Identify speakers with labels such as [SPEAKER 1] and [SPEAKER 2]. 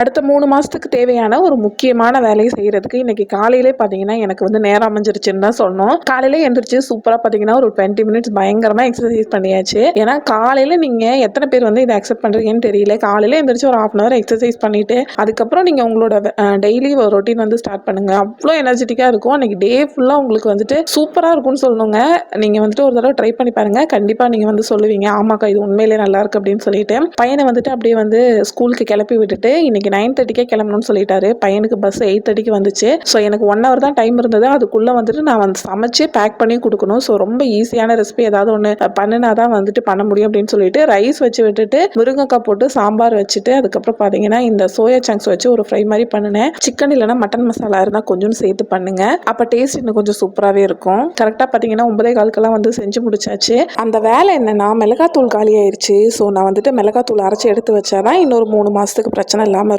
[SPEAKER 1] அடுத்த 3 மாசத்துக்கு தேவையான ஒரு முக்கியமான வேலையை செய்யறதுக்கு இன்னைக்கு காலையிலே பார்த்தீங்கன்னா, எனக்கு வந்து நேரம் அமைஞ்சிருச்சுன்னு தான் சொல்லணும். காலையில எந்திரிச்சு சூப்பரா பார்த்தீங்கன்னா, ஒரு 20 மினிட்ஸ் பயங்கரமா எக்ஸர்சைஸ் பண்ணியாச்சு. ஏன்னா காலையில நீங்க எத்தன பேர் வந்து இத அக்செப்ட் பண்றீங்கன்னு தெரியல. காலையில எந்திரிச்சு ஒரு 1/2 அன் ஹவர் எக்ஸர்சைஸ் பண்ணிட்டு, அதுக்கப்புறம் நீங்க உங்களோட டெய்லி ஒரு ரொட்டீன் வந்து ஸ்டார்ட் பண்ணுங்க. அவ்ளோ எனர்ஜெட்டிக்கா இருக்கும். அன்னைக்கு டே ஃபுல்லா உங்களுக்கு வந்துட்டு சூப்பரா இருக்கும்னு சொல்லணுங்க. நீங்க வந்துட்டு ஒரு தடவ ட்ரை பண்ணி பாருங்க. கண்டிப்பா நீங்க வந்து சொல்லுவீங்க, ஆமாக்கா இது உண்மையிலேயே நல்லா இருக்கு அப்படின்னு சொல்லிட்டு. பையன வந்துட்டு அப்படியே வந்து ஸ்கூலுக்கு கிளப்பி விட்டுட்டு இன்னைக்கு 9:30க்கே கிளம்பணும்னு சொல்லிட்டாரு. பையனுக்கு பஸ் 8:30க்கு வந்துச்சு. ஸோ எனக்கு 1 ஹவர் தான் டைம் இருந்தது. அதுக்குள்ள வந்துட்டு நான் வந்து சமைச்சு பேக் பண்ணி கொடுக்கணும். ஸோ ரொம்ப ஈஸியான ரெசிபி ஏதாவது ஒன்று பண்ணுனா தான் வந்துட்டு பண்ண முடியும் அப்படின்னு சொல்லிட்டு ரைஸ் வச்சு விட்டுட்டு முருங்கைக்காய் போட்டு சாம்பார் வச்சுட்டு அதுக்கப்புறம் பார்த்தீங்கன்னா இந்த சோயா சங்க்ஸ் வச்சு ஒரு ஃப்ரை மாதிரி பண்ணினேன். சிக்கன் இல்லைனா மட்டன் மசாலா இருந்தால் கொஞ்சம் சேர்த்து பண்ணுங்க. அப்போ டேஸ்ட் இன்னும் கொஞ்சம் சூப்பராகவே இருக்கும். கரெக்டாக பார்த்தீங்கன்னா 9:15க்கெல்லாம் வந்து செஞ்சு முடிச்சாச்சு. அந்த வேலை என்னன்னா மிளகாத்தூள் காலி ஆயிடுச்சு. ஸோ நான் வந்துட்டு மிளகாத்தூள் அரைச்சி எடுத்து வச்சாதான் இன்னொரு 3 மாசத்துக்கு பிரச்சனை இல்லாமல் இருக்கும்.